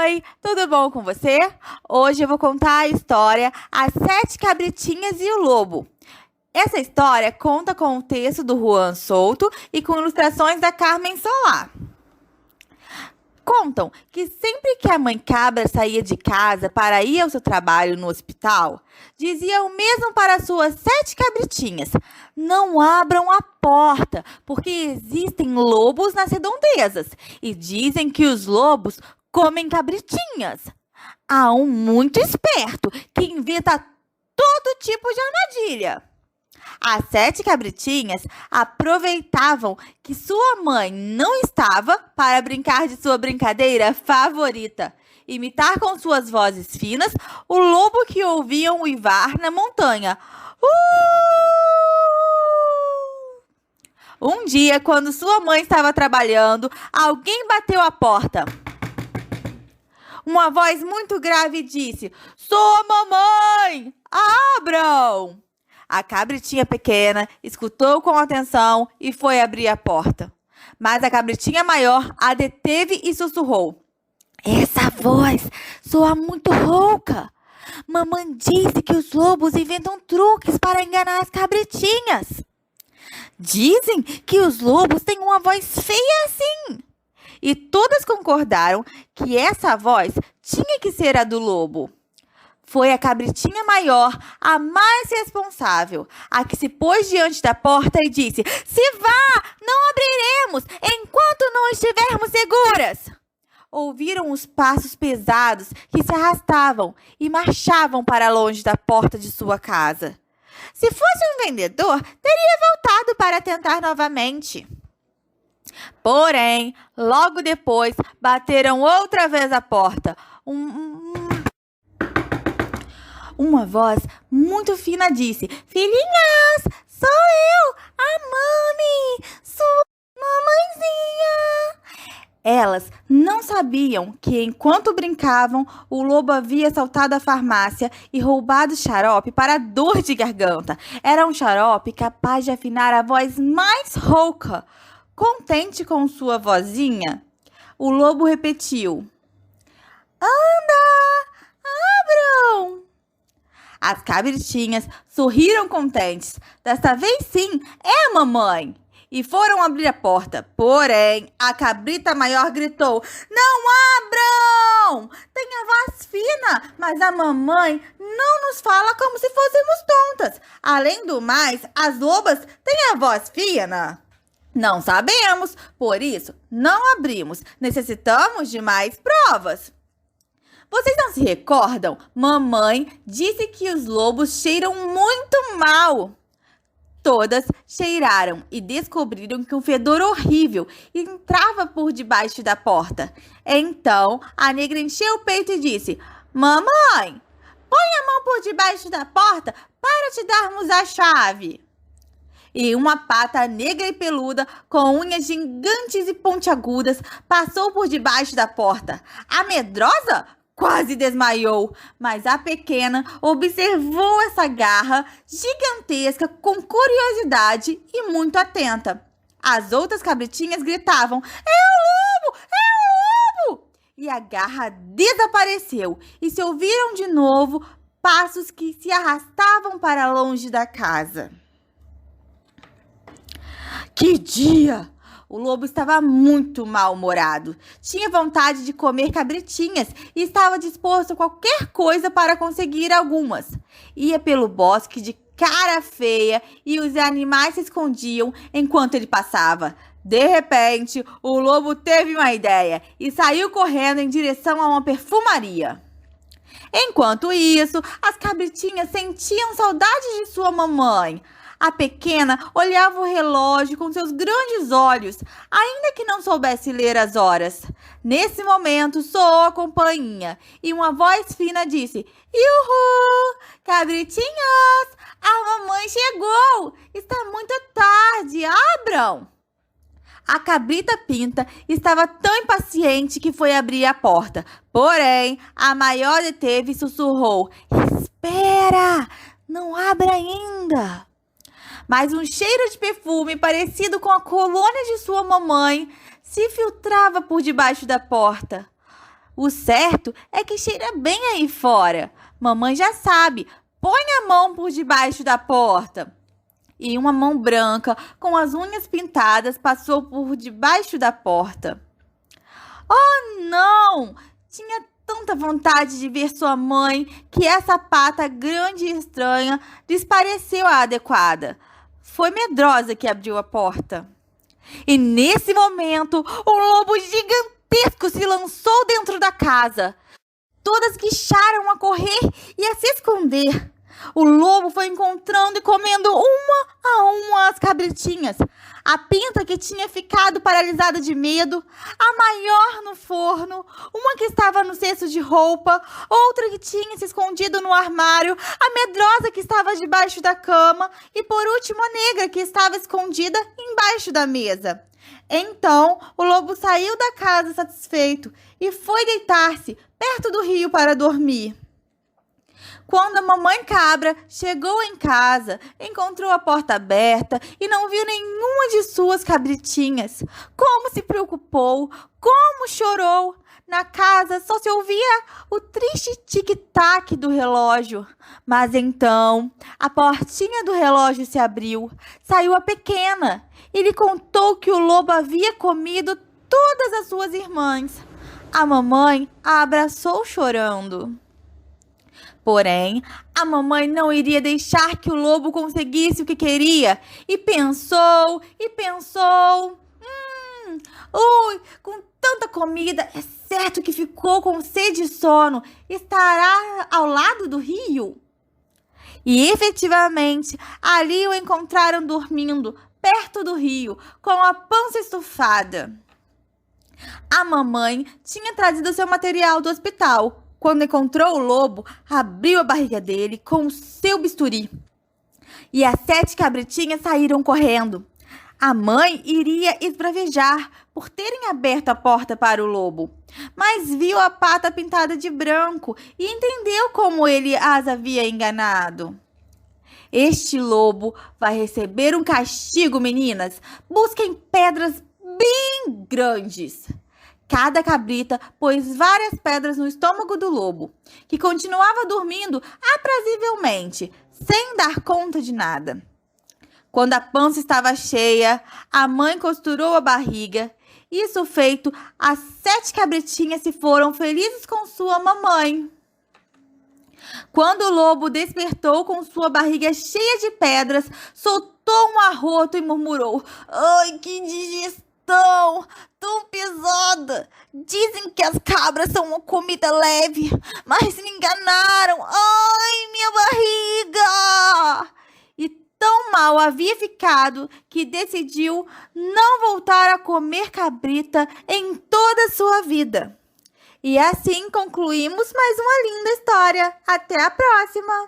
Oi, tudo bom com você? Hoje eu vou contar a história As Sete Cabritinhas e o Lobo. Essa história conta com o texto do Juan Souto e com ilustrações da Carmen Solar. Contam que sempre que a mãe cabra saía de casa para ir ao seu trabalho no hospital, dizia o mesmo para suas 7 cabritinhas: não abram a porta, porque existem lobos nas redondezas e dizem que os lobos comem cabritinhas. Há um muito esperto que inventa todo tipo de armadilha. As 7 cabritinhas aproveitavam que sua mãe não estava para brincar de sua brincadeira favorita, imitar com suas vozes finas o lobo que ouviam uivar na montanha. Um dia, quando sua mãe estava trabalhando, alguém bateu à porta. Uma voz muito grave disse: "Sou a mamãe! Abram!" A cabritinha pequena escutou com atenção e foi abrir a porta. Mas a cabritinha maior a deteve e sussurrou: "Essa voz soa muito rouca. Mamãe disse que os lobos inventam truques para enganar as cabritinhas. Dizem que os lobos têm uma voz feia assim." E todas concordaram que essa voz tinha que ser a do lobo. Foi a cabritinha maior, a mais responsável, a que se pôs diante da porta e disse: "Se vá, não abriremos enquanto não estivermos seguras." Ouviram os passos pesados que se arrastavam e marchavam para longe da porta de sua casa. Se fosse um vendedor, teria voltado para tentar novamente. Porém, logo depois, bateram outra vez a porta. Uma voz muito fina disse: "Filhinhas, sou eu, a Mami, sua mamãezinha." Elas não sabiam que, enquanto brincavam, o lobo havia assaltado a farmácia e roubado xarope para a dor de garganta. Era um xarope capaz de afinar a voz mais rouca. Contente com sua vozinha, o lobo repetiu: "Anda, abram!" As cabritinhas sorriram contentes. Desta vez sim, é a mamãe. E foram abrir a porta. Porém, a cabrita maior gritou: "Não abram! Tem a voz fina, mas a mamãe não nos fala como se fôssemos tontas. Além do mais, as lobas têm a voz fina." "Não sabemos, por isso não abrimos. Necessitamos de mais provas." Vocês não se recordam? Mamãe disse que os lobos cheiram muito mal. Todas cheiraram e descobriram que um fedor horrível entrava por debaixo da porta. Então, a negra encheu o peito e disse: "Mamãe, põe a mão por debaixo da porta para te darmos a chave." E uma pata negra e peluda, com unhas gigantes e pontiagudas, passou por debaixo da porta. A medrosa quase desmaiou, mas a pequena observou essa garra gigantesca com curiosidade e muito atenta. As outras cabritinhas gritavam: "É o lobo! É o lobo!" E a garra desapareceu e se ouviram de novo passos que se arrastavam para longe da casa. Que dia! O lobo estava muito mal-humorado. Tinha vontade de comer cabritinhas e estava disposto a qualquer coisa para conseguir algumas. Ia pelo bosque de cara feia e os animais se escondiam enquanto ele passava. De repente, o lobo teve uma ideia e saiu correndo em direção a uma perfumaria. Enquanto isso, as cabritinhas sentiam saudade de sua mamãe. A pequena olhava o relógio com seus grandes olhos, ainda que não soubesse ler as horas. Nesse momento, soou a campainha e uma voz fina disse: "Iuhu! Cabritinhas! A mamãe chegou! Está muito tarde! Abram!" A cabrita pinta estava tão impaciente que foi abrir a porta. Porém, a maior deteve e sussurrou: "Espera! Não abra ainda!" Mas um cheiro de perfume parecido com a colônia de sua mamãe se filtrava por debaixo da porta. O certo é que cheira bem aí fora. Mamãe já sabe. Põe a mão por debaixo da porta. E uma mão branca, com as unhas pintadas, passou por debaixo da porta. Oh, não! Tinha tanta vontade de ver sua mãe que essa pata grande e estranha lhes pareceu a adequada. Foi medrosa que abriu a porta. E nesse momento, um lobo gigantesco se lançou dentro da casa. Todas guincharam a correr e a se esconder. O lobo foi encontrando e comendo uma a uma as cabritinhas. A Pinta, que tinha ficado paralisada de medo, a maior no forno, uma que estava no cesto de roupa, outra que tinha se escondido no armário, a medrosa que estava debaixo da cama e, por último, a negra que estava escondida embaixo da mesa. Então, o lobo saiu da casa satisfeito e foi deitar-se perto do rio para dormir. Quando a mamãe cabra chegou em casa, encontrou a porta aberta e não viu nenhuma de suas cabritinhas. Como se preocupou, como chorou! Na casa só se ouvia o triste tic-tac do relógio. Mas então a portinha do relógio se abriu. Saiu a pequena e lhe contou que o lobo havia comido todas as suas irmãs. A mamãe a abraçou chorando. Porém, a mamãe não iria deixar que o lobo conseguisse o que queria. E pensou, com tanta comida, é certo que ficou com sede e sono. Estará ao lado do rio? E efetivamente, ali o encontraram dormindo, perto do rio, com a pança estufada. A mamãe tinha trazido seu material do hospital. Quando encontrou o lobo, abriu a barriga dele com o seu bisturi. E as 7 cabritinhas saíram correndo. A mãe iria esbravejar por terem aberto a porta para o lobo, mas viu a pata pintada de branco e entendeu como ele as havia enganado. Este lobo vai receber um castigo, meninas. Busquem pedras bem grandes. Cada cabrita pôs várias pedras no estômago do lobo, que continuava dormindo aprazivelmente, sem dar conta de nada. Quando a pança estava cheia, a mãe costurou a barriga. Isso feito, as 7 cabritinhas se foram felizes com sua mamãe. Quando o lobo despertou com sua barriga cheia de pedras, soltou um arroto e murmurou: "Ai, que digestão! Tão pesada! Dizem que as cabras são uma comida leve, mas me enganaram! Ai, minha barriga!" E tão mal havia ficado que decidiu não voltar a comer cabrita em toda a sua vida. E assim concluímos mais uma linda história. Até a próxima!